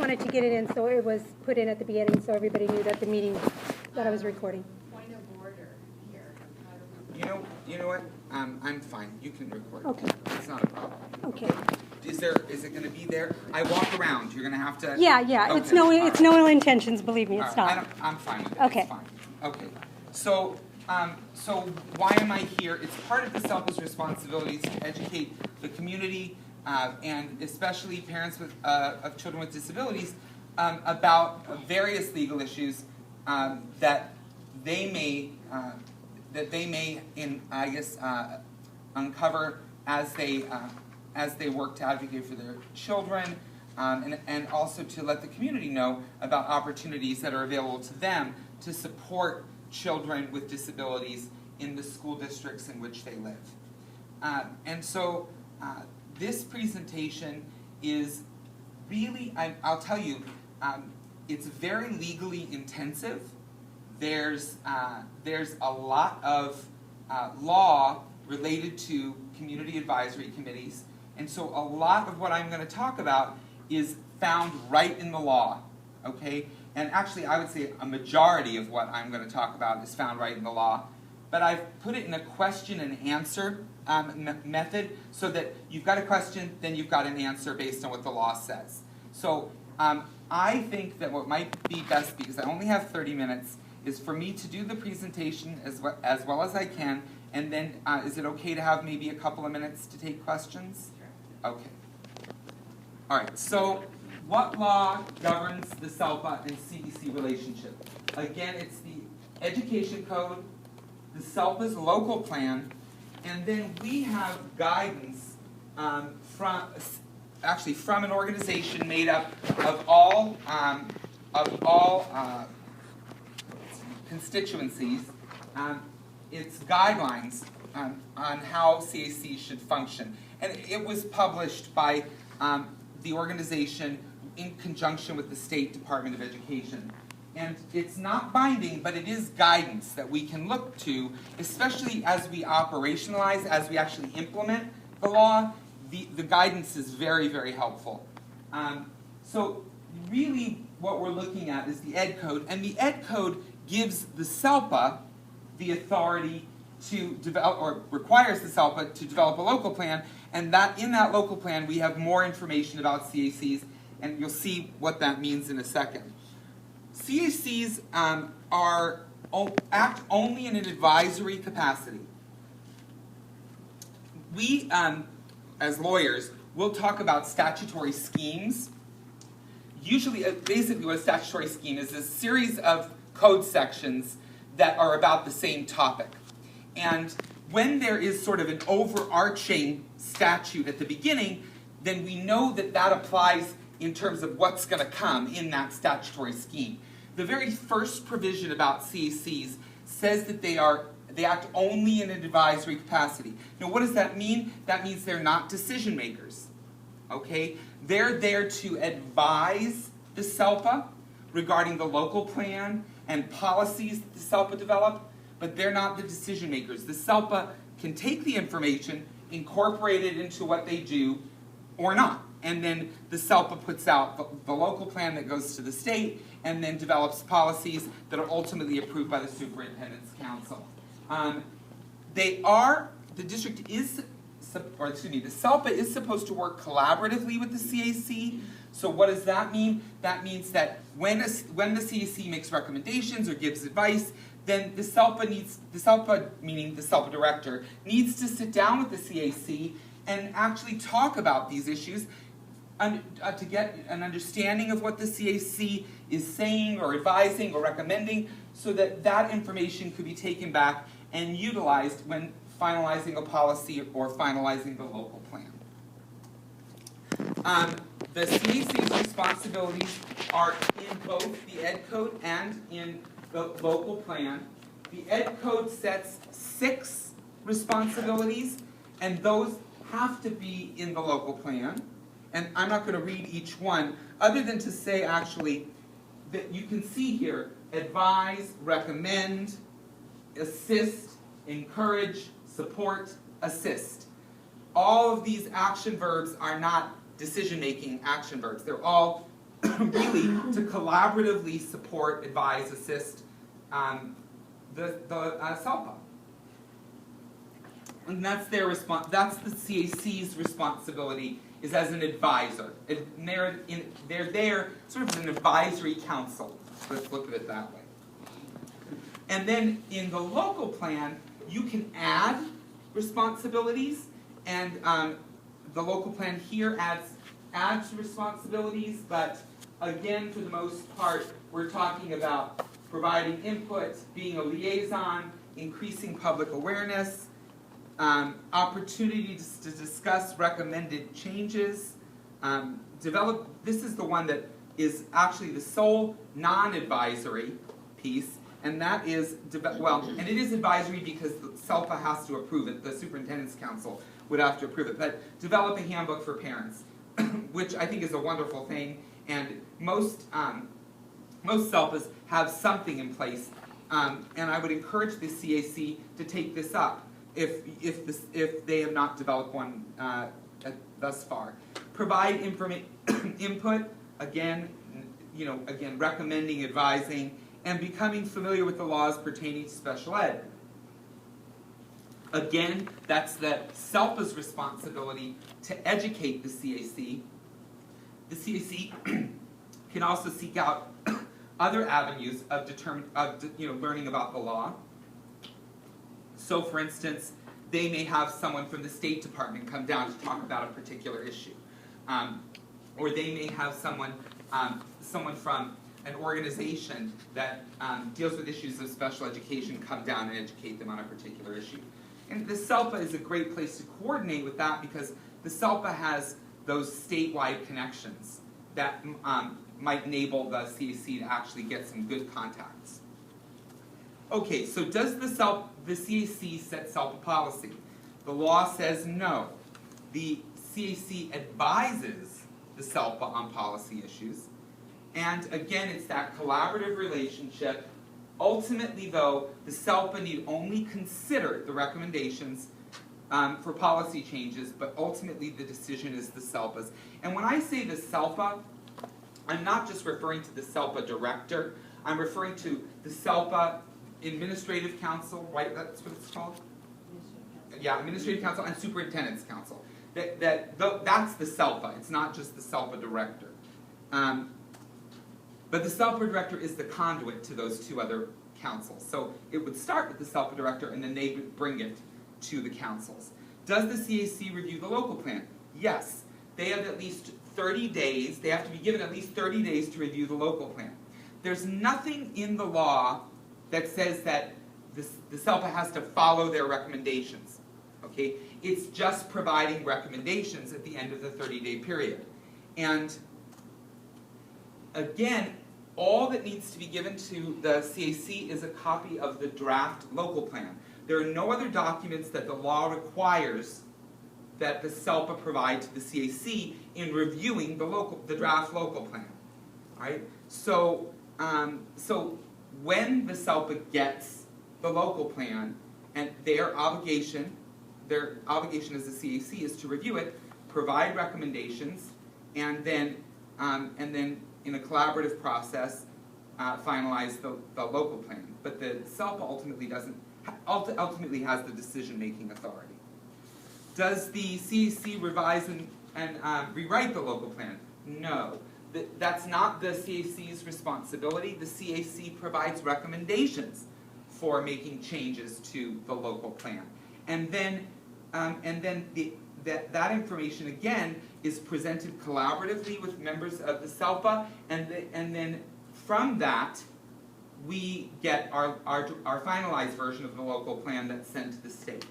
wanted to get it in so it was put in at the beginning so everybody knew that the meeting, that I was recording. Point of order here. You know what? I'm fine. You can record. Okay. It's not a problem. Okay. Is it going to be there? I walk around. You're going to have to. Yeah. Okay. It's no All right. no ill intentions. Believe me, All it's right. not. I'm fine with it. Okay. It's fine. Okay. So why am I here? It's part of the SELPA's responsibilities to educate the community and especially parents of children with disabilities about various legal issues that they may uncover as they work to advocate for their children, and also to let the community know about opportunities that are available to them to support children with disabilities in the school districts in which they live. And so this presentation is really, I'll tell you, it's very legally intensive. There's a lot of law related to community advisory committees, and so a lot of what I'm going to talk about is found right in the law, okay? And actually, I would say a majority of what I'm going to talk about is found right in the law, but I've put it in a question and answer method so that you've got a question, then you've got an answer based on what the law says. So I think that what might be best, because I only have 30 minutes, is for me to do the presentation as well as I can, and then is it okay to have maybe a couple of minutes to take questions? Sure. Okay. All right, so what law governs the SELPA and CEC relationship? Again, it's the Education Code, the SELPA's local plan, and then we have guidance from an organization made up of all constituencies. It's guidelines on how CAC should function, and it was published by the organization in conjunction with the State Department of Education. And it's not binding, but it is guidance that we can look to, especially as we operationalize, as we actually implement the law. The guidance is very, very helpful. So really what we're looking at is the Ed Code, and the Ed Code gives the SELPA the authority to develop, or requires the SELPA to develop a local plan, and that in that local plan we have more information about CACs, and you'll see what that means in a second. CACs act only in an advisory capacity. We, as lawyers, will talk about statutory schemes. Usually, basically what a statutory scheme is a series of code sections that are about the same topic. And when there is sort of an overarching statute at the beginning, then we know that that applies in terms of what's going to come in that statutory scheme. The very first provision about CACs says that they act only in an advisory capacity. Now, what does that mean? That means they're not decision makers. Okay? They're there to advise the SELPA regarding the local plan and policies that the SELPA develop, but they're not the decision makers. The SELPA can take the information, incorporate it into what they do, or not. And then the SELPA puts out the local plan that goes to the state, and then develops policies that are ultimately approved by the Superintendent's Council. The SELPA is supposed to work collaboratively with the CAC. So what does that mean? That means that when the CAC makes recommendations or gives advice, then the SELPA, meaning the SELPA director, needs to sit down with the CAC and actually talk about these issues to get an understanding of what the CAC is saying or advising or recommending, so that that information could be taken back and utilized when finalizing a policy or finalizing the local plan. The CAC's responsibilities are in both the Ed Code and in the local plan. The Ed Code sets 6 responsibilities, and those have to be in the local plan. And I'm not going to read each one, other than to say actually that you can see here: advise, recommend, assist, encourage, support, assist. All of these action verbs are not decision-making action verbs. They're all really to collaboratively support, advise, assist the SELPA. And that's their that's the CAC's responsibility, is as an advisor. And they're there sort of as an advisory council. Let's look at it that way. And then in the local plan, you can add responsibilities, and the local plan here adds responsibilities, but again, for the most part, we're talking about providing input, being a liaison, increasing public awareness, opportunities to discuss recommended changes, this is the one that is actually the sole non-advisory piece, and that is, and it is advisory because the SELPA has to approve it, the Superintendents Council would have to approve it, but develop a handbook for parents, which I think is a wonderful thing, and most SELPAs have something in place, and I would encourage the CAC to take this up if they have not developed one thus far. Provide input, again, recommending, advising, and becoming familiar with the laws pertaining to special ed. Again, that's the SELPA's responsibility to educate the CAC. The CAC can also seek out other avenues of learning about the law. So, for instance, they may have someone from the State Department come down to talk about a particular issue, or they may have someone from an organization that deals with issues of special education come down and educate them on a particular issue. And the SELPA is a great place to coordinate with that because the SELPA has those statewide connections that might enable the CAC to actually get some good contacts. Okay, so does the CAC set SELPA policy? The law says no. The CAC advises the SELPA on policy issues. And again, it's that collaborative relationship. Ultimately, though, the SELPA need only consider the recommendations for policy changes, but ultimately the decision is the SELPA's. And when I say the SELPA, I'm not just referring to the SELPA director. I'm referring to the SELPA Administrative Council, right? That's what it's called? Yeah, Administrative Council and Superintendents Council. That's the SELPA. It's not just the SELPA director. But the SELPA director is the conduit to those two other councils. So it would start with the SELPA director and then they would bring it to the councils. Does the CAC review the local plan? Yes. They have at least 30 days. They have to be given at least 30 days to review the local plan. There's nothing in the law that says that the SELPA has to follow their recommendations. Okay? It's just providing recommendations at the end of the 30-day period. And again, all that needs to be given to the CAC is a copy of the draft local plan. There are no other documents that the law requires that the SELPA provide to the CAC in reviewing the draft local plan. All right? So when the SELPA gets the local plan, and their obligation as the CAC is to review it, provide recommendations, and then in a collaborative process, finalize the local plan. But the SELPA ultimately has the decision-making authority. Does the CAC revise and rewrite the local plan? No. That's not the CAC's responsibility. The CAC provides recommendations for making changes to the local plan. And then that information, again, is presented collaboratively with members of the SELPA, and then from that, we get our finalized version of the local plan that's sent to the state,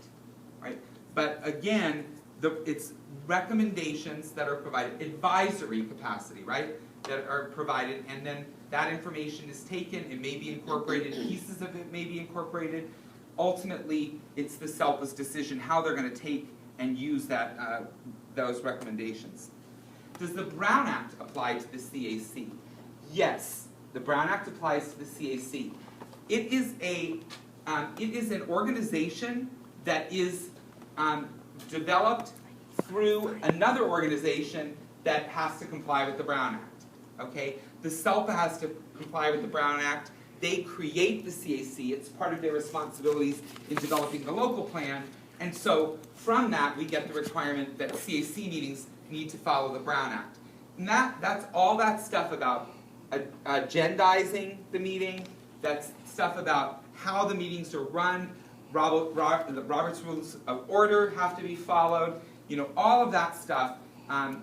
right? But again, it's recommendations that are provided, advisory capacity, right, that are provided, and then that information is taken, it may be incorporated, pieces of it may be incorporated. Ultimately, it's the SELPA's decision how they're going to take and use those recommendations. Does the Brown Act apply to the CAC? Yes, the Brown Act applies to the CAC. It is an organization that is developed through another organization that has to comply with the Brown Act. Okay? The SELPA has to comply with the Brown Act. They create the CAC. It's part of their responsibilities in developing the local plan. And so from that, we get the requirement that CAC meetings need to follow the Brown Act. And that's all that stuff about agendizing the meeting. That's stuff about how the meetings are run. The Robert's Rules of Order have to be followed. You know, all of that stuff. And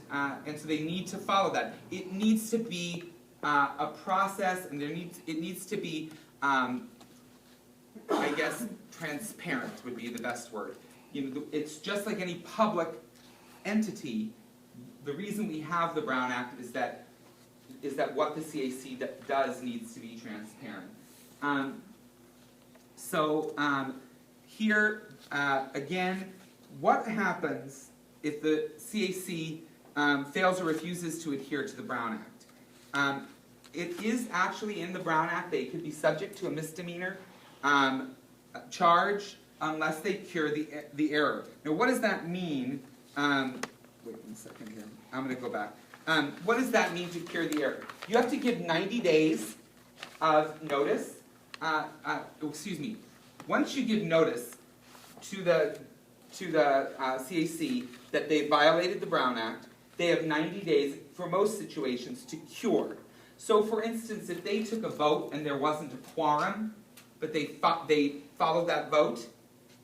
so they need to follow that. It needs to be a process, and it needs to be, I guess, transparent would be the best word. You know, it's just like any public entity. The reason we have the Brown Act is that what the CAC does needs to be transparent. Here again, what happens if the CAC fails or refuses to adhere to the Brown Act? It is actually in the Brown Act that it could be subject to a misdemeanor charge unless they cure the error. Now, what does that mean? Wait 1 second here. I'm going to go back. What does that mean to cure the error? You have to give 90 days of notice. Excuse me. Once you give notice to the CAC that they violated the Brown Act, they have 90 days for most situations to cure. So, for instance, if they took a vote and there wasn't a quorum, but they followed that vote,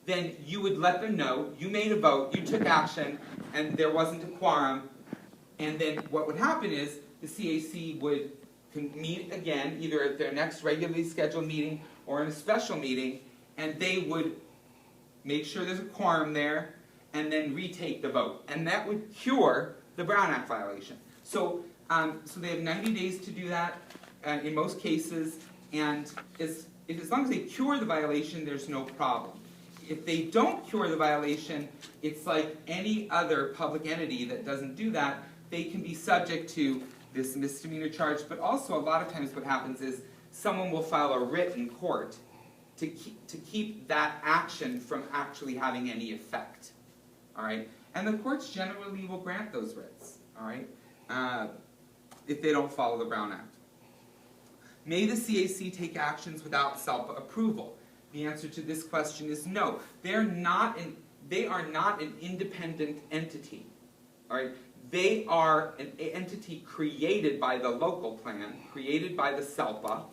then you would let them know you made a vote, you took action, and there wasn't a quorum. And then what would happen is the CAC would meet again, either at their next regularly scheduled meeting or in a special meeting, and they would make sure there's a quorum there, and then retake the vote. And that would cure the Brown Act violation. So they have 90 days to do that in most cases, and as long as they cure the violation, there's no problem. If they don't cure the violation, it's like any other public entity that doesn't do that. They can be subject to this misdemeanor charge, but also a lot of times what happens is someone will file a writ in court to keep that action from actually having any effect. All right? And the courts generally will grant those writs, all right, if they don't follow the Brown Act. May the CAC take actions without SELPA approval? The answer to this question is no. They are not an independent entity. All right? They are an entity created by the local plan, created by the SELPA,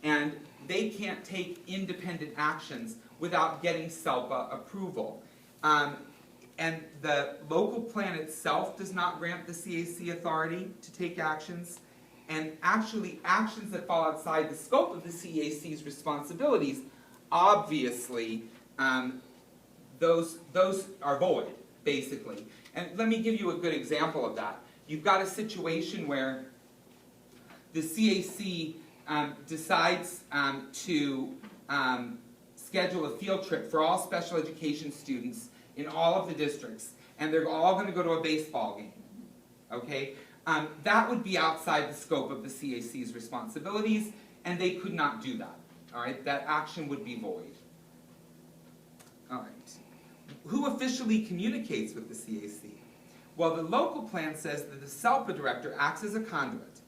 and they can't take independent actions without getting SELPA approval. And the local plan itself does not grant the CAC authority to take actions. And actually, actions that fall outside the scope of the CAC's responsibilities, obviously, those are void, basically. And let me give you a good example of that. You've got a situation where the CAC decides to schedule a field trip for all special education students in all of the districts, and they're all going to go to a baseball game. Okay? That would be outside the scope of the CAC's responsibilities, and they could not do that. All right? That action would be void. All right. Who officially communicates with the CAC? Well, the local plan says that the SELPA director acts as a conduit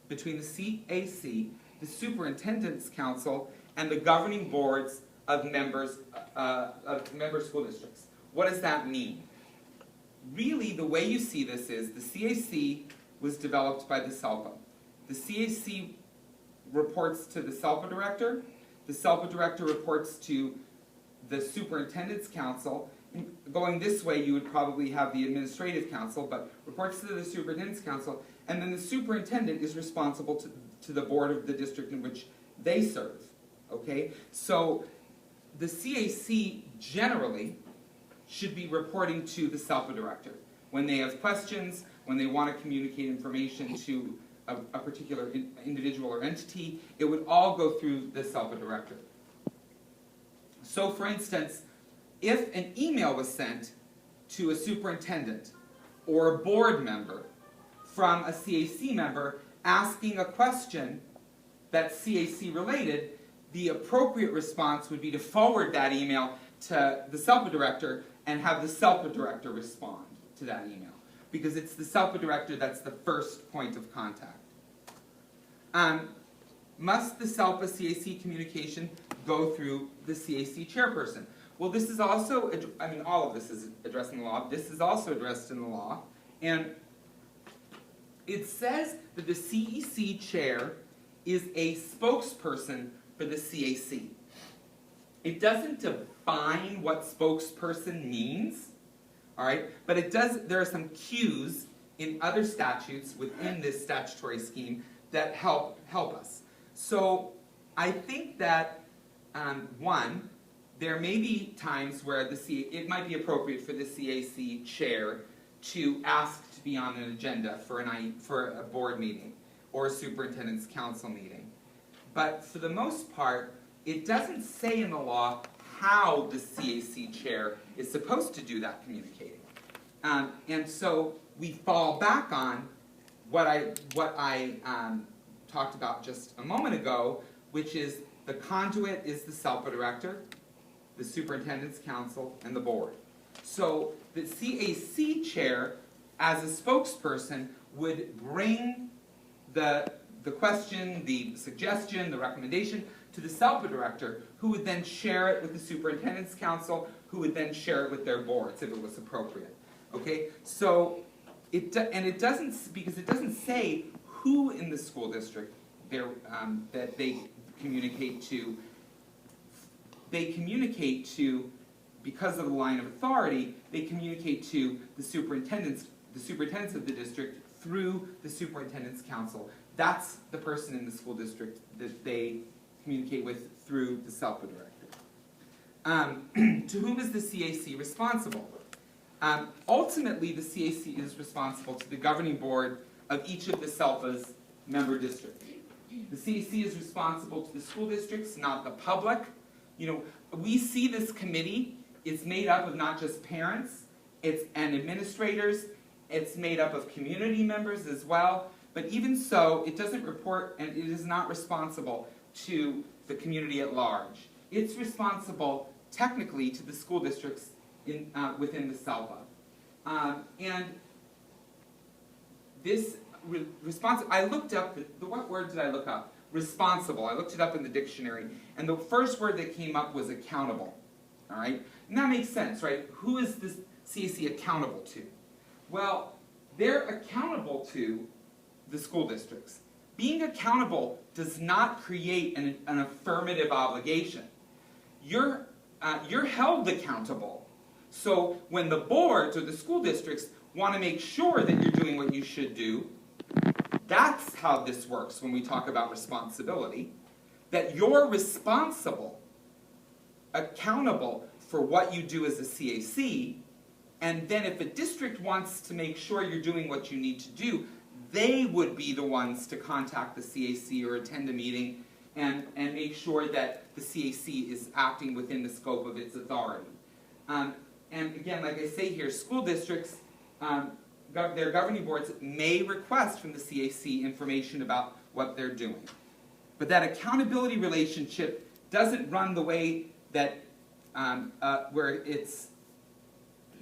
between the CAC, the Superintendents Council, and the governing boards of member school districts. What does that mean? Really, the way you see this is the CAC was developed by the SELPA. The CAC reports to the SELPA director. The SELPA director reports to the Superintendents Council. And going this way, you would probably have the Administrative Council, but reports to the Superintendents Council. And then the superintendent is responsible to the board of the district in which they serve. Okay? So the CAC generally should be reporting to the SELPA director. When they have questions, when they want to communicate information to a particular individual or entity, it would all go through the SELPA director. So, for instance, if an email was sent to a superintendent or a board member from a CAC member asking a question that's CAC related, the appropriate response would be to forward that email to the SELPA director and have the SELPA director respond to that email. because it's the SELPA director that's the first point of contact. Must the SELPA CAC communication go through the CAC chairperson? Well, this is also, I mean, all of this is addressed in the law. This is also addressed in the law. And it says that the CEC chair is a spokesperson for the CAC. It doesn't define what spokesperson means, all right? But it does, there are some cues in other statutes within this statutory scheme that help us. So I think that, one, there may be times where it might be appropriate for the CAC chair to ask to be on an agenda for a board meeting or a superintendent's council meeting. But for the most part, it doesn't say in the law how the CAC chair is supposed to do that communicating. And so we fall back on what I talked about just a moment ago, which is the conduit is the SELPA director, the superintendent's council, and the board. So the CAC chair, as a spokesperson, would bring the question, the suggestion, the recommendation to the SELPA director, who would then share it with the superintendent's council, who would then share it with their boards if it was appropriate. Okay, so it doesn't, because it doesn't say who in the school district that they communicate to. They communicate to, because of the line of authority, they communicate to the superintendents of the district through the superintendent's council. That's the person in the school district that they communicate with through the SELPA director. To whom is the CAC responsible? Ultimately, the CAC is responsible to the governing board of each of the SELPA's member districts. The CAC is responsible to the school districts, not the public. You know, we see this committee, it's made up of not just parents and administrators, it's made up of community members as well, but even so, it doesn't report and it is not responsible to the community at large. It's responsible technically to the school districts within the SELPA. And this I looked up, what word did I look up? Responsible. I looked it up in the dictionary, and the first word that came up was accountable. All right? And that makes sense, right? Who is this CAC accountable to? Well, they're accountable to the school districts. Being accountable does not create an affirmative obligation. You're held accountable. So when the boards or the school districts want to make sure that you're doing what you should do, that's how this works when we talk about responsibility, that you're responsible, accountable for what you do as a CAC, and then if a district wants to make sure you're doing what you need to do, they would be the ones to contact the CAC or attend a meeting and make sure that the CAC is acting within the scope of its authority. And again, like I say here, school districts, their governing boards may request from the CAC information about what they're doing. But that accountability relationship doesn't run the way that where it's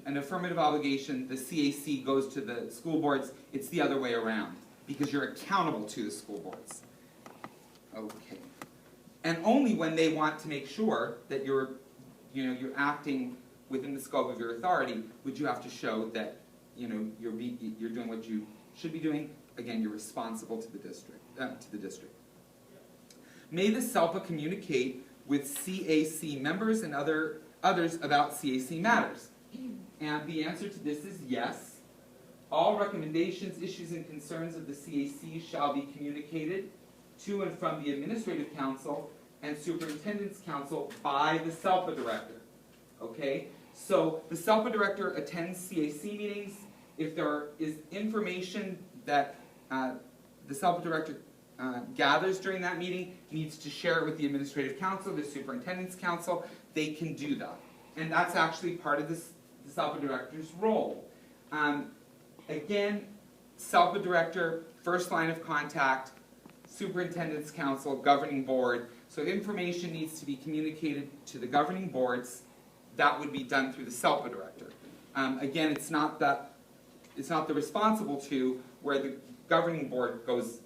an affirmative obligation, the CAC goes to the school boards. It's the other way around, because you're accountable to the school boards. Okay. And only when they want to make sure that you're acting within the scope of your authority would you have to show that you're doing what you should be doing. Again, you're responsible to the district. May the SELPA communicate with CAC members and others about CAC matters? And the answer to this is yes. All recommendations, issues, and concerns of the CAC shall be communicated to and from the Administrative Council and Superintendent's Council by the SELPA Director. Okay? So the SELPA Director attends CAC meetings. If there is information that the SELPA Director gathers during that meeting, he needs to share it with the Administrative Council, the Superintendent's Council. They can do that. And that's actually part of the SELPA Director's role. Again, SELPA Director, first line of contact, Superintendent's Council, Governing Board. So if information needs to be communicated to the governing boards, that would be done through the SELPA Director. Again, it's not that the responsible to where the governing board goes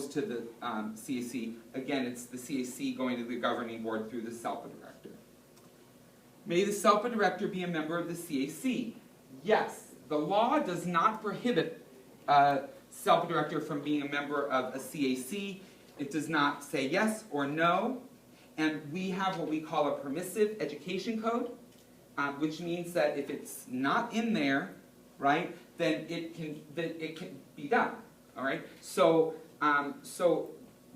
to the CAC. Again, it's the CAC going to the governing board through the SELPA director. May the SELPA director be a member of the CAC? Yes. The law does not prohibit SELPA director from being a member of a CAC. It does not say yes or no. And we have what we call a permissive education code, which means that if it's not in there, right, then it can be done. All right. So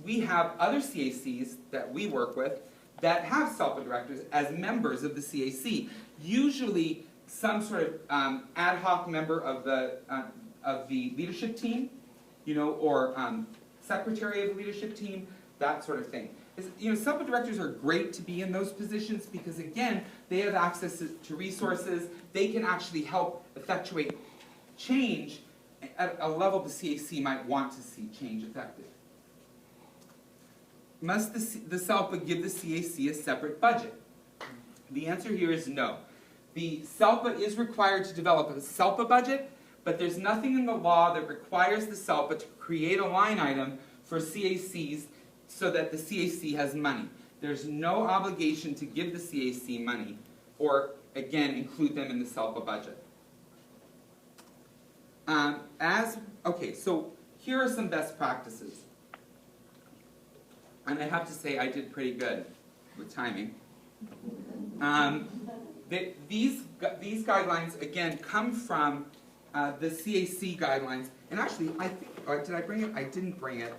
we have other CACs that we work with that have SELPA directors as members of the CAC. Usually, some sort of ad hoc member of the leadership team, you know, or secretary of the leadership team, that sort of thing. You know, SELPA directors are great to be in those positions because, again, they have access to resources. They can actually help effectuate change at a level the CAC might want to see change effective. Must the SELPA give the CAC a separate budget? The answer here is no. The SELPA is required to develop a SELPA budget, but there's nothing in the law that requires the SELPA to create a line item for CACs so that the CAC has money. There's no obligation to give the CAC money or, again, include them in the SELPA budget. Okay, so here are some best practices. And I have to say I did pretty good with timing. These guidelines, again, come from the CAC guidelines. And actually, I think, did I bring it? I didn't bring it.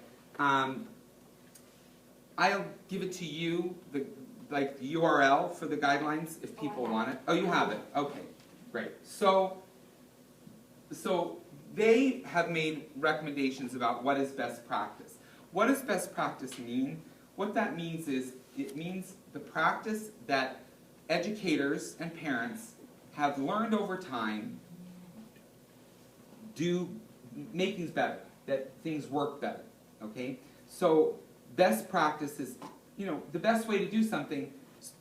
I'll give it to you, the URL for the guidelines if people want it. Oh, you have it. Okay, great. So they have made recommendations about what is best practice. What does best practice mean? What that means is it means the practice that educators and parents have learned over time make things better, that things work better, okay? So best practice is, you know, the best way to do something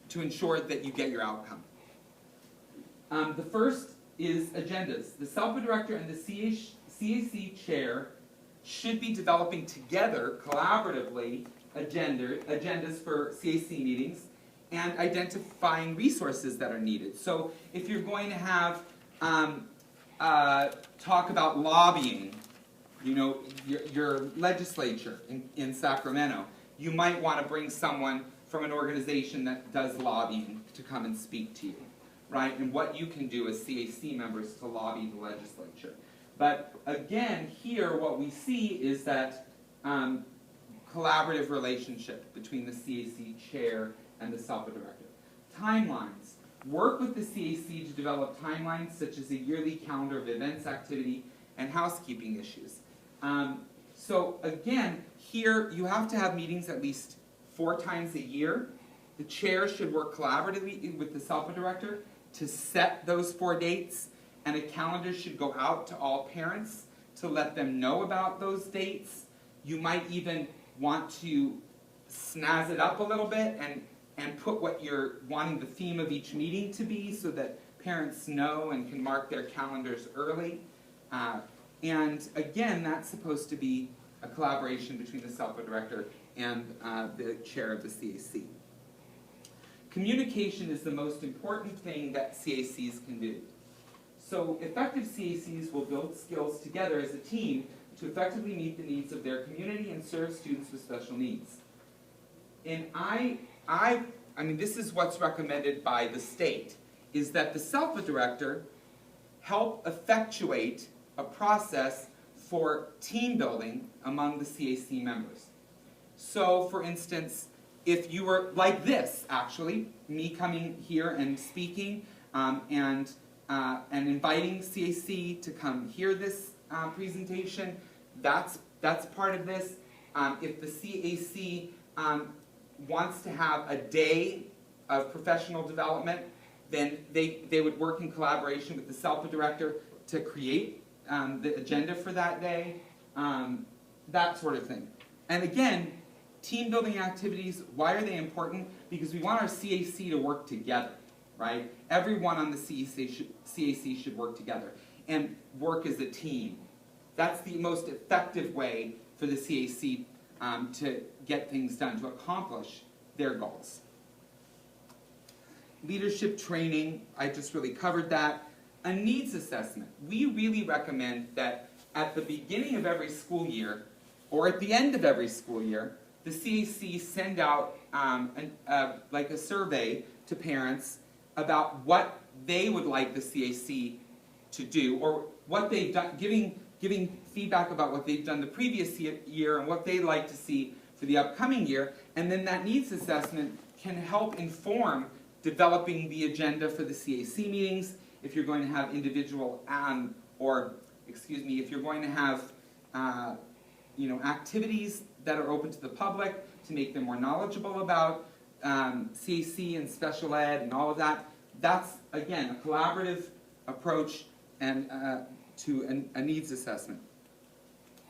to ensure that you get your outcome. The first is agendas. The SELPA director and the CAC chair should be developing together, collaboratively, agendas for CAC meetings and identifying resources that are needed. So if you're going to have talk about lobbying, you know, your legislature in Sacramento, you might want to bring someone from an organization that does lobbying to come and speak to you, right? And what you can do as CAC members to lobby the legislature. But again, here what we see is that collaborative relationship between the CAC chair and the SELPA director. Timelines. Work with the CAC to develop timelines such as a yearly calendar of events, activity, and housekeeping issues. So again, here you have to have meetings at least 4 times a year. The chair should work collaboratively with the SELPA director to set those 4 dates, and a calendar should go out to all parents to let them know about those dates. You might even want to snazz it up a little bit and put what you're wanting the theme of each meeting to be so that parents know and can mark their calendars early. And again, that's supposed to be a collaboration between the SELPA director and the chair of the CAC. Communication is the most important thing that CACs can do. So effective CACs will build skills together as a team to effectively meet the needs of their community and serve students with special needs. And I mean, this is what's recommended by the state, is that the SELPA director help effectuate a process for team building among the CAC members. So, for instance, if you were like this, actually, me coming here and speaking and inviting CAC to come hear this presentation, that's part of this. If the CAC wants to have a day of professional development, then they would work in collaboration with the SELPA director to create the agenda for that day, that sort of thing. And again, team building activities, why are they important? Because we want our CAC to work together, right? Everyone on the CAC should work together. and work as a team. That's the most effective way for the CAC to get things done, to accomplish their goals. Leadership training, I just really covered that. A needs assessment. We really recommend that at the beginning of every school year, or at the end of every school year, the CAC send out like a survey to parents about what they would like the CAC to do, or what they've done, giving feedback about what they've done the previous year and what they'd like to see for the upcoming year, and then that needs assessment can help inform developing the agenda for the CAC meetings, if you're going to have individual, if you're going to have activities that are open to the public to make them more knowledgeable about CAC and special ed and all of that. That's, again, a collaborative approach and to a needs assessment.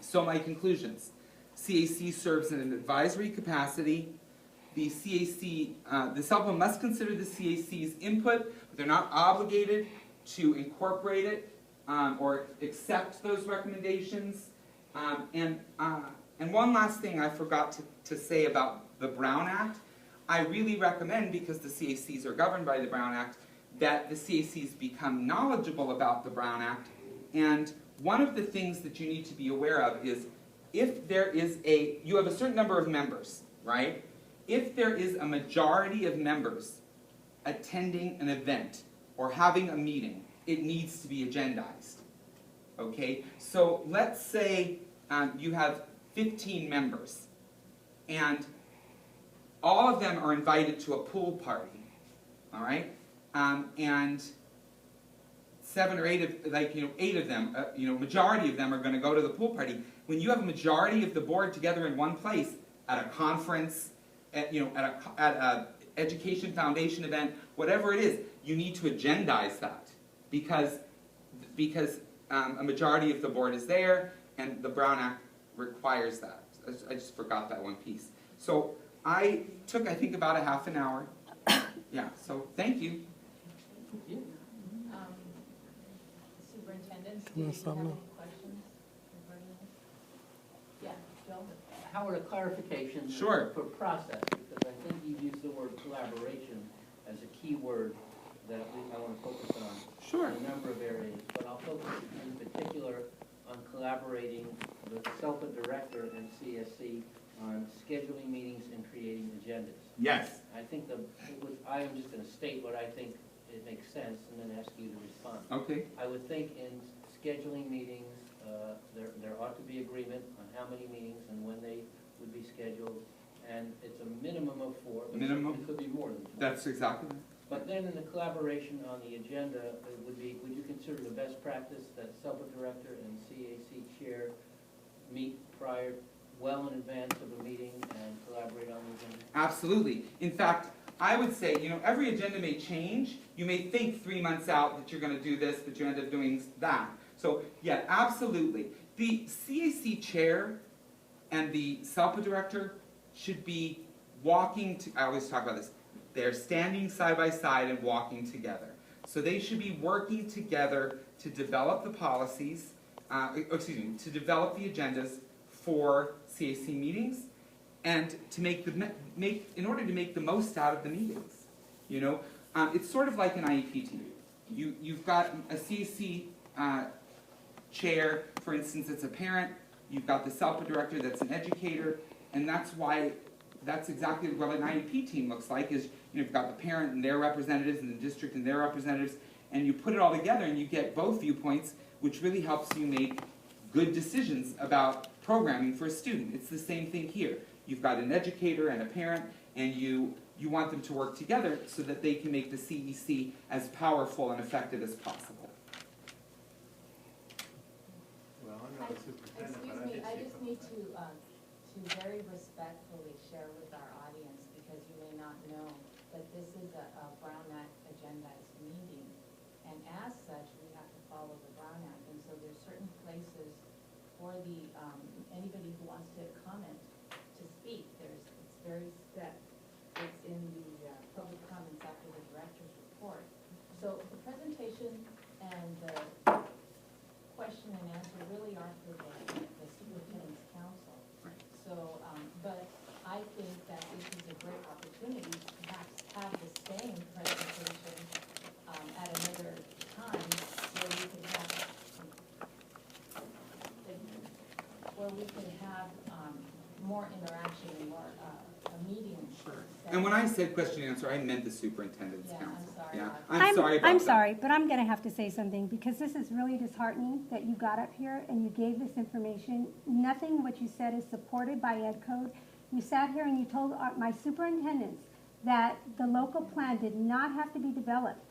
So my conclusions. CAC serves in an advisory capacity. The SELPA must consider the CAC's input, but they're not obligated to incorporate it or accept those recommendations. And one last thing I forgot to say about the Brown Act. I really recommend, because the CACs are governed by the Brown Act, that the CACs become knowledgeable about the Brown Act. And one of the things that you need to be aware of is if there is you have a certain number of members, right? If there is a majority of members attending an event or having a meeting, it needs to be agendized. Okay? So let's say you have 15 members, and all of them are invited to a pool party, all right? And 7 or 8 of, 8 of them, majority of them are going to go to the pool party. When you have a majority of the board together in one place at a conference, at a education foundation event, whatever it is, you need to agendize that because a majority of the board is there, and the Brown Act requires that. I just forgot that one piece. So I took, I think, about a half an hour. Yeah, so thank you. Superintendents, do you have any questions regarding this? Yeah, Joe? Howard, a clarification Sure. for process, because I think you used the word collaboration as a key word that I want to focus on. Sure. In a number of areas, but I'll focus in particular on collaborating with SELPA director and CSC on scheduling meetings and creating agendas. Yes. I think I am just going to state what I think it makes sense and then ask you to respond. Okay. I would think in scheduling meetings, there ought to be agreement on how many meetings and when they would be scheduled, and it's a minimum of 4. But minimum. it could be more than 4. That's exactly right. But then in the collaboration on the agenda, would you consider the best practice that SELPA director and CAC chair meet well in advance of a meeting and collaborate on the agenda? Absolutely. In fact, I would say, every agenda may change. You may think 3 months out that you're going to do this, but you end up doing that. So, yeah, absolutely. The CAC chair and the SELPA director should be I always talk about this, they're standing side by side and walking together. So they should be working together to develop the policies, to develop the agendas for CAC meetings, and to in order to make the most out of the meetings. It's sort of like an IEP team. You've got a CAC chair, for instance, that's a parent. You've got the SELPA director that's an educator, and that's exactly what an IEP team looks like. Is you've got the parent and their representatives, and the district and their representatives, and you put it all together, and you get both viewpoints, which really helps you make good decisions about programming for a student. It's the same thing here. You've got an educator and a parent, and you want them to work together so that they can make the CEC as powerful and effective as possible. Well, I'm not a superintendent, but Excuse me, I just need to very respectfully share with our audience, because you may not know that this is a Brown Act agendized meeting, and as such, we have to follow the Brown Act, and so there's certain places for the anybody who wants to comment to speak. It's very set. It's in the public comments after the director's report. So the presentation and the where we could have, more interaction and more, a meeting. Sure. set. And when I said question and answer, I meant the superintendent's Yeah, council. I'm sorry Yeah, about I'm sorry about that. I'm sorry, but I'm gonna have to say something, because this is really disheartening that you got up here and you gave this information. Nothing what you said is supported by Ed Code. You sat here and you told my superintendents that the local plan did not have to be developed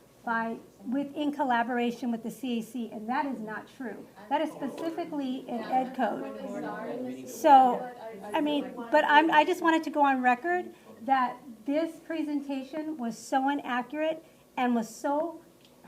in collaboration with the CAC, and that is not true. That is specifically in Ed Code. Really sorry, Mrs. So, But I mean, but I just wanted to go on record that this presentation was so inaccurate and was so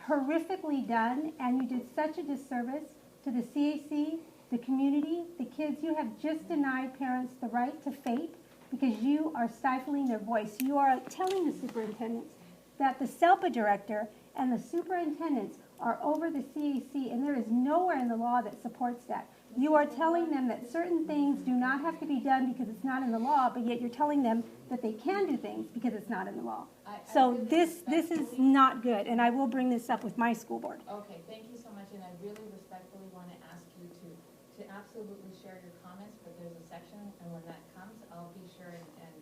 horrifically done, and you did such a disservice to the CAC, the community, the kids. You have just denied parents the right to fate because you are stifling their voice. You are telling the superintendents that the SELPA director and the superintendents are over the CAC, and there is nowhere in the law that supports that. You are telling them that certain things do not have to be done because it's not in the law, but yet you're telling them that they can do things because it's not in the law. So this is not good, and I will bring this up with my school board. Okay, thank you so much, and I really respectfully want to ask you to absolutely share your comments, but there's a section, and when that comes, I'll be sure and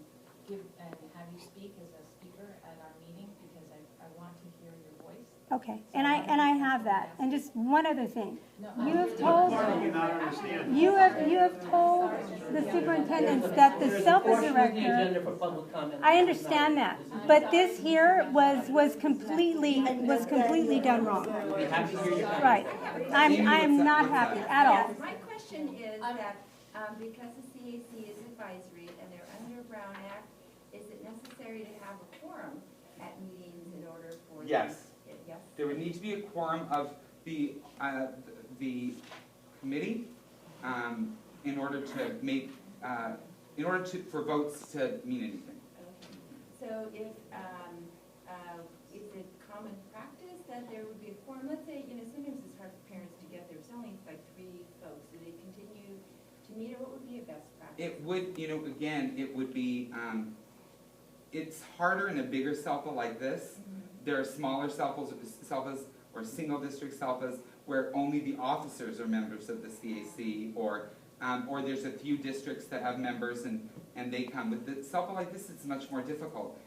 give, and have you speak as a speaker at our meeting, because I want to hear your voice. Okay, and I have that. And just one other thing. No, You I have really- told, Part you cannot understand. you have told the superintendents that the SELPA Unfortunately, the director, agenda for public comment. I understand that, but this here was completely done wrong. We'll be happy to hear your comments. Right. I am not happy at all. Yes, my question is that, because the CAC is advisory and they're under Brown Act, is it necessary to have a quorum at meetings in order for? Yes. Yes? There would need to be a quorum of the committee in order to make, for votes to mean anything. Okay. So if, is it common practice that there would be a quorum? Let's say, sometimes it's hard for parents to get there. It's only like 3 folks. Do they continue to meet, or what would be a best practice? It would, again, it would be, it's harder in a bigger SELPA like this. There are smaller SELPAs or single district SELPAs where only the officers are members of the CAC, or there's a few districts that have members and they come. With the SELPA like this, it's much more difficult.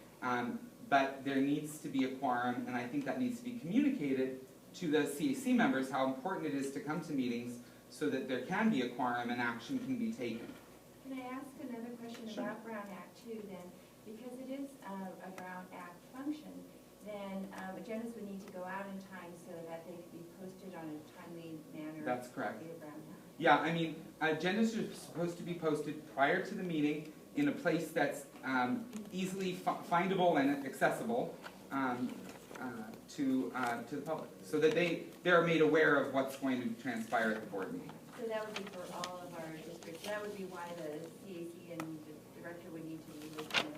But there needs to be a quorum, and I think that needs to be communicated to the CAC members how important it is to come to meetings so that there can be a quorum and action can be taken. Can I ask another question Sure. about Brown Act too then? Because it is a Brown Act function, then agendas would need to go out in time so that they could be posted on a timely manner. That's correct. via Brown Act. Yeah, I mean, agendas are supposed to be posted prior to the meeting in a place that's easily findable and accessible to the public, so that they're made aware of what's going to transpire at the board meeting. So that would be for all of our districts. That would be why the CAC and the director would need to really kind of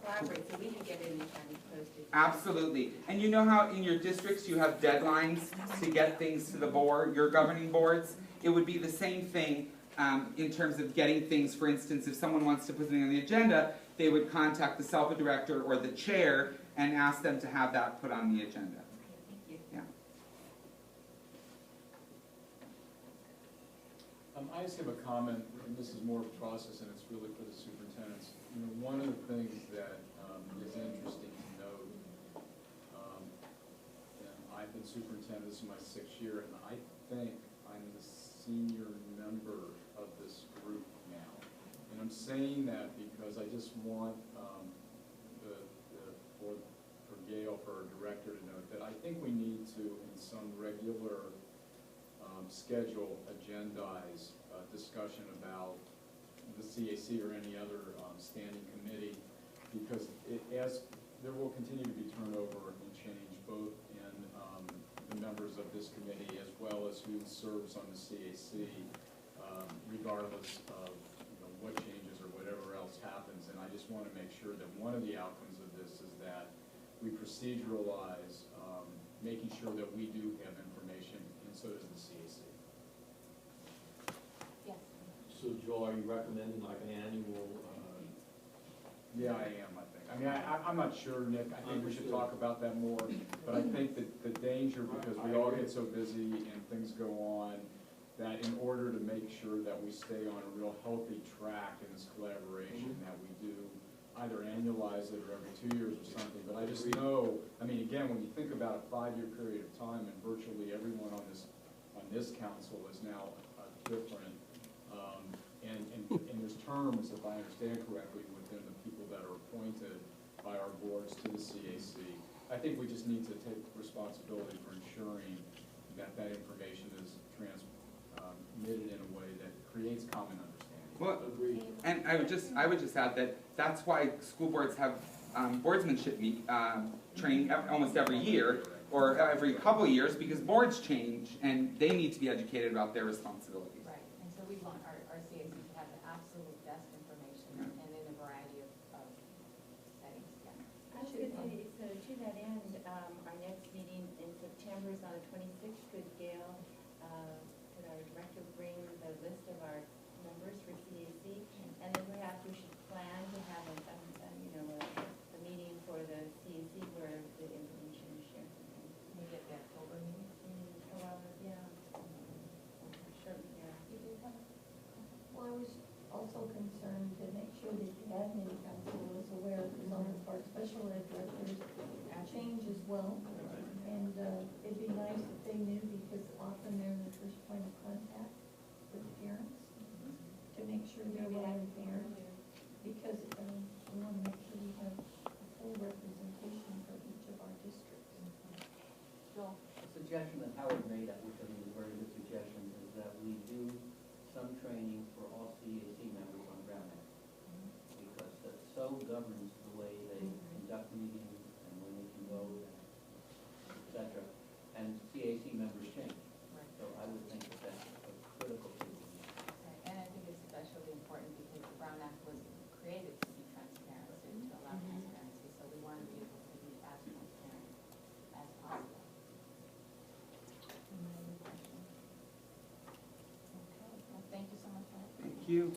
collaborate, so we could get it in time posted. Absolutely. And you know how in your districts you have deadlines to get things to the board, your governing boards? It would be the same thing in terms of getting things. For instance, if someone wants to put something on the agenda, they would contact the SELPA director or the chair and ask them to have that put on the agenda. Okay, thank you. Yeah. I just have a comment, and this is more of a process, and it's really for the superintendents. One of the things that is interesting to note, and I've been superintendent, this is my 6th year, and I think I'm the senior member of this group now. And I'm saying that because I just want for Gail, for our director, to note that I think we need to, in some regular schedule, agendize discussion about the CAC or any other standing committee, because as there will continue to be turnover and change both in the members of this committee as well as who serves on the CAC, regardless of what changes or whatever else happens. And I just want to make sure that one of the outcomes of this is that we proceduralize making sure that we do have information, and so does the CAC. Yes. So Joel, are you recommending like an annual, Yeah, I am, I think. I mean, I'm not sure, Nick. I think we should talk about that more. But I think that the danger, because we all get so busy and things go on, that in order to make sure that we stay on a real healthy track in this collaboration, that we do either annualize it or every 2 years or something, but I just know, I mean, again, when you think about a 5-year period of time, and virtually everyone on this council is now different, and there's terms, if I understand correctly, within the people that are appointed by our boards to the CAC. I think we just need to take responsibility for ensuring that that information is transmitted in a way that creates common understanding. Well, Agreed. and I would just add that that's why school boards have boardsmanship training almost every year or every couple of years, because boards change and they need to be educated about their responsibilities. Right, and so we want our CAC to have the absolute best information and in a variety of settings, yeah. I was going to say, so to that end, our next meeting in September is on the 26th. Could Gail, could our director bring the list of our members for CAC? And then perhaps we should plan to have a meeting for the CAC where the information is shared. Maybe at the October meeting. Well, yeah. Sure, yeah. You do have a Well, I was also concerned to make sure that the admin council was aware, because on our special ed directors change as well. And it'd be nice if they knew, because often they're the first point of contact with the parents, to make sure they're well informed. Because we want to make sure we have a full representation for each of our districts. Joel. A suggestion that Howard made, which I think is a very good suggestion, is that we do some training for all CAC members on ground net. Because that so governs the way they conduct meetings and when they can vote, et cetera. And CAC members change. Right. So I would think that that's a critical thing. Right, and I think it's especially important because the Brown Act was created to be transparent, to allow transparency, so we want to be able to be as transparent as possible. Any other questions? Okay, well, thank you so much. Thank you.